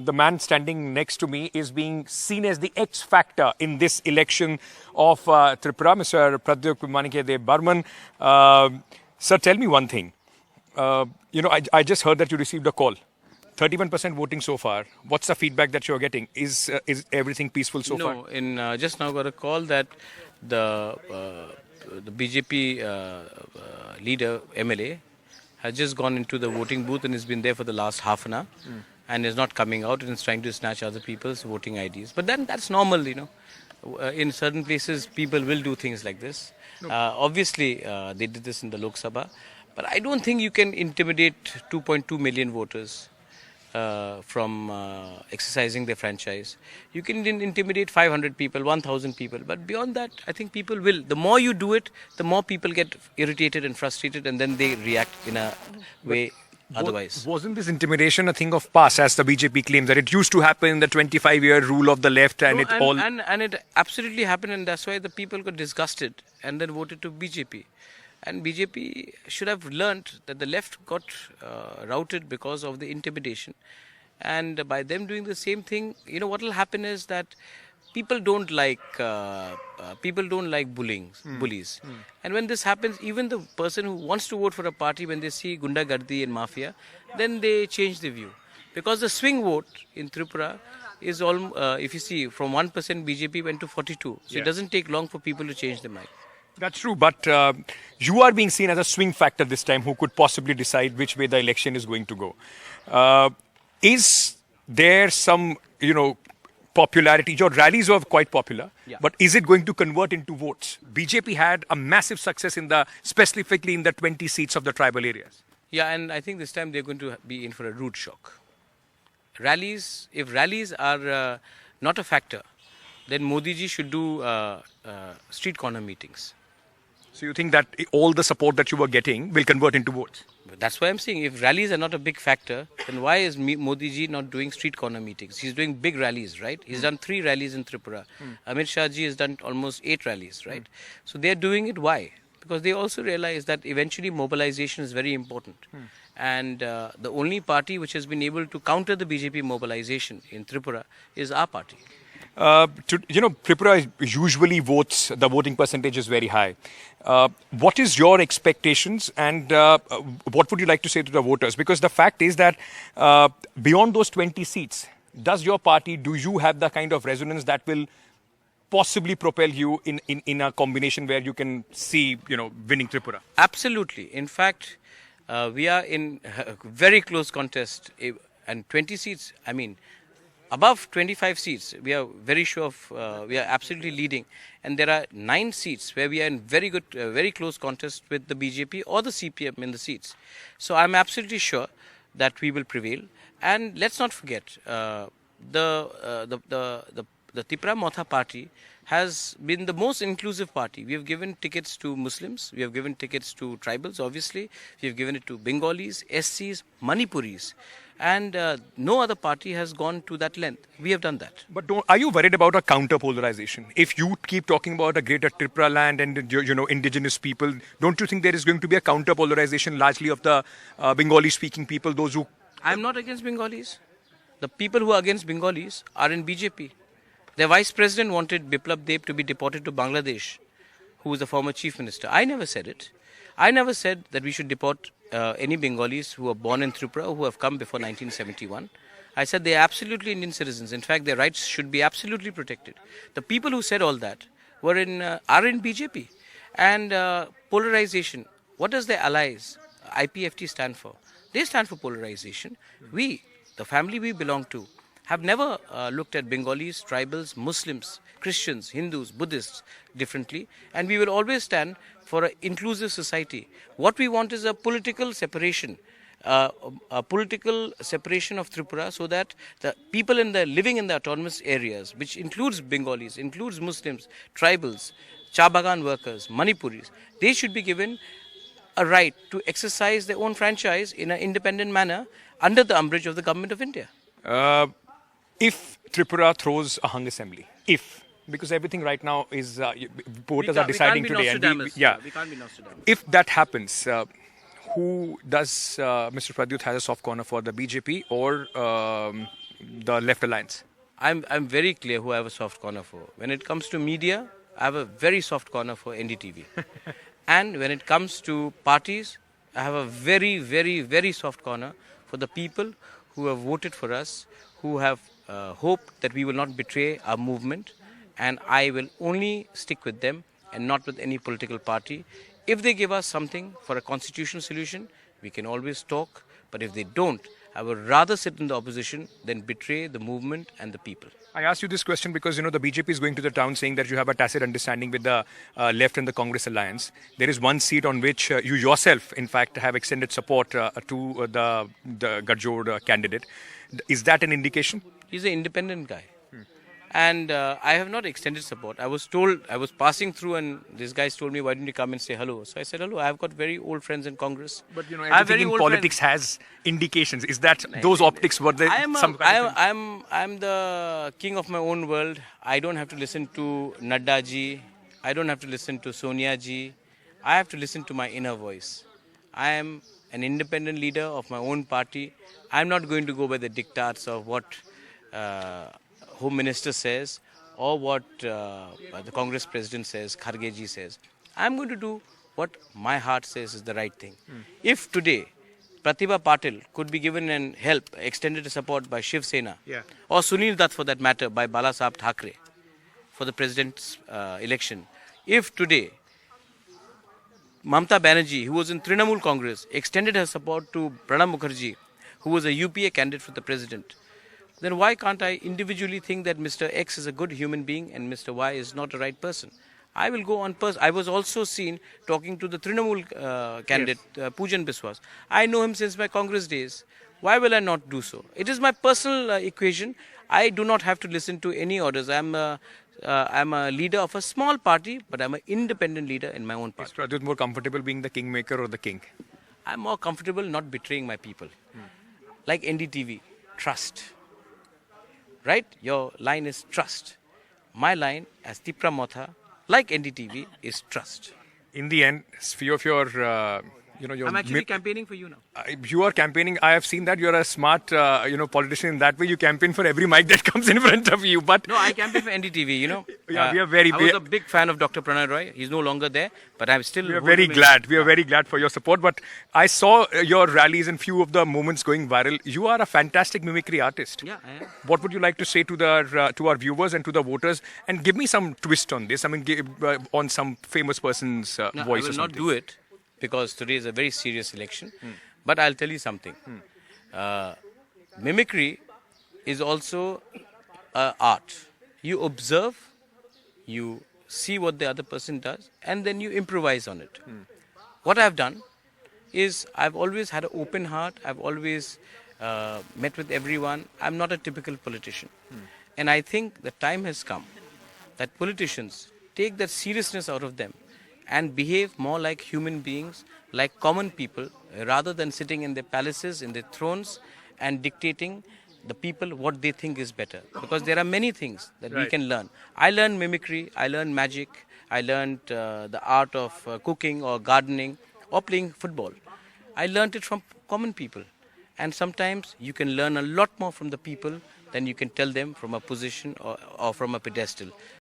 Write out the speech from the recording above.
the man standing next to me is being seen as the X factor in this election of Tripura, Mr. Pradyut Manikya Barman. Sir, tell me one thing. I just heard that you received a call. 31% voting so far. What's the feedback that you're getting? Is everything peaceful so far? No, just now got a call that the BJP leader, MLA, has just gone into the voting booth and has been there for the last half an hour and is not coming out and is trying to snatch other people's voting IDs. But then that's normal, in certain places, people will do things like this. Obviously, they did this in the Lok Sabha. But I don't think you can intimidate 2.2 million voters from exercising their franchise. You can intimidate 500 people, 1,000 people. But beyond that, I think people will. The more you do it, the more people get irritated and frustrated and then they react in a way otherwise. Wasn't this intimidation a thing of past, as the BJP claims that it used to happen in the 25-year rule of the left and And it absolutely happened, and that's why the people got disgusted and then voted to BJP. And BJP should have learnt that the left got routed because of the intimidation. And by them doing the same thing, what will happen is that people don't like bullies. And when this happens, even the person who wants to vote for a party, when they see Gundagardi and mafia, then they change their view. Because the swing vote in Tripura is if you see, from 1% BJP went to 42. So it doesn't take long for people to change their mind. That's true, but you are being seen as a swing factor this time who could possibly decide which way the election is going to go. Is there some, popularity? Your rallies were quite popular, but is it going to convert into votes? BJP had a massive success specifically in the 20 seats of the tribal areas. Yeah, and I think this time they're going to be in for a rude shock. If rallies are not a factor, then Modi ji should do street corner meetings. So you think that all the support that you were getting will convert into votes? That's why I'm saying if rallies are not a big factor, then why is Modi ji not doing street corner meetings? He's doing big rallies, right? He's done 3 rallies in Tripura. Amit Shah ji has done almost 8 rallies, right? So they're doing it. Why? Because they also realize that eventually mobilization is very important. And the only party which has been able to counter the BJP mobilization in Tripura is our party. Tripura usually votes, the voting percentage is very high. What is your expectations and what would you like to say to the voters? Because the fact is that beyond those 20 seats, do you have the kind of resonance that will possibly propel you in a combination where you can see, winning Tripura? Absolutely. In fact, we are in a very close contest and 20 seats, above 25 seats, we are very sure we are absolutely leading. And there are 9 seats where we are in very close contest with the BJP or the CPM in the seats. So I'm absolutely sure that we will prevail. And let's not forget, the Tripura Motha party has been the most inclusive party. We have given tickets to Muslims, we have given tickets to tribals, obviously. We have given it to Bengalis, SCs, Manipuris. And no other party has gone to that length. We have done that. But are you worried about a counter-polarization? If you keep talking about a greater Tripura land and indigenous people, don't you think there is going to be a counter-polarization largely of the Bengali-speaking people, those who... I'm not against Bengalis. The people who are against Bengalis are in BJP. Their vice president wanted Biplab Deb to be deported to Bangladesh, who was the former chief minister. I never said it. I never said that we should deport any Bengalis who were born in Tripura who have come before 1971. I said they are absolutely Indian citizens. In fact, their rights should be absolutely protected. The people who said all that are in BJP. And polarization, what does their allies, IPFT, stand for? They stand for polarization. We, the family we belong to, have never looked at Bengalis, tribals, Muslims, Christians, Hindus, Buddhists differently. And we will always stand for an inclusive society. What we want is a political separation, a political separation of Tripura, so that the people living in the autonomous areas, which includes Bengalis, includes Muslims, tribals, Cha Bagan workers, Manipuris, they should be given a right to exercise their own franchise in an independent manner under the umbrage of the government of India. If Tripura throws a hung assembly, because everything right now is voters are deciding today. We can't be Nostradamus. If that happens, who does Mr. Pradyut has a soft corner for the BJP or the Left Alliance? I'm very clear who I have a soft corner for. When it comes to media, I have a very soft corner for NDTV. And when it comes to parties, I have a very, very, very soft corner for the people who have voted for us, who have hoped that we will not betray our movement, and I will only stick with them and not with any political party. If they give us something for a constitutional solution, we can always talk, but if they don't, I would rather sit in the opposition than betray the movement and the people. I asked you this question because the BJP is going to the town saying that you have a tacit understanding with the left and the Congress alliance. There is one seat on which you yourself, in fact, have extended support to the Garjod candidate. Is that an indication? He's an independent guy. And I have not extended support. I was passing through and these guys told me, why don't you come and say hello? So I said, hello, I've got very old friends in Congress. But everything in politics has indications. Is that those optics were there? I'm the king of my own world. I don't have to listen to Nadda ji. I don't have to listen to Sonia ji. I have to listen to my inner voice. I am an independent leader of my own party. I'm not going to go by the diktats of what Home Minister says or what the Congress President says, Kharge ji says. I'm going to do what my heart says is the right thing. If today Pratibha Patil could be given an help, extended support by Shiv Sena or Sunil Dutt for that matter by Bala Sahab Thackeray for the president's election. If today Mamta Banerjee, who was in Trinamool Congress, extended her support to Pranab Mukherjee, who was a UPA candidate for the president, then why can't I individually think that Mr. X is a good human being and Mr. Y is not a right person? I will go on I was also seen talking to the Trinamool candidate, Poojan Biswas. I know him since my Congress days. Why will I not do so? It is my personal equation. I do not have to listen to any orders. I'm a leader of a small party, but I'm an independent leader in my own party. Are you more comfortable being the kingmaker or the king? I'm more comfortable not betraying my people. Like NDTV, trust. Right? Your line is trust. My line as Tipra Motha, like NDTV, is trust. In the end, few of your, your... I'm actually campaigning for you now. You are campaigning. I have seen that you're a smart, politician. In that way, you campaign for every mic that comes in front of you. But no, I campaign for NDTV. Yeah, we are I was a big fan of Dr. Pranay Roy. He's no longer there, but I'm still. We are very glad. We are very glad for your support. But I saw your rallies and few of the moments going viral. You are a fantastic mimicry artist. Yeah, I am. What would you like to say to the to our viewers and to the voters? And give me some twist on this. I mean, on some famous person's voice I or will something. not do it because today is a very serious election. But I'll tell you something. Mimicry is also art. You observe, you see what the other person does, and then you improvise on it. What I've done is I've always had an open heart. I've always met with everyone. I'm not a typical politician. And I think the time has come that politicians take that seriousness out of them and behave more like human beings, like common people, rather than sitting in their palaces, in their thrones, and dictating the people what they think is better. Because there are many things that we can learn. I learned mimicry, I learned magic, I learned the art of cooking or gardening or playing football. I learned it from common people. And sometimes you can learn a lot more from the people than you can tell them from a position or from a pedestal.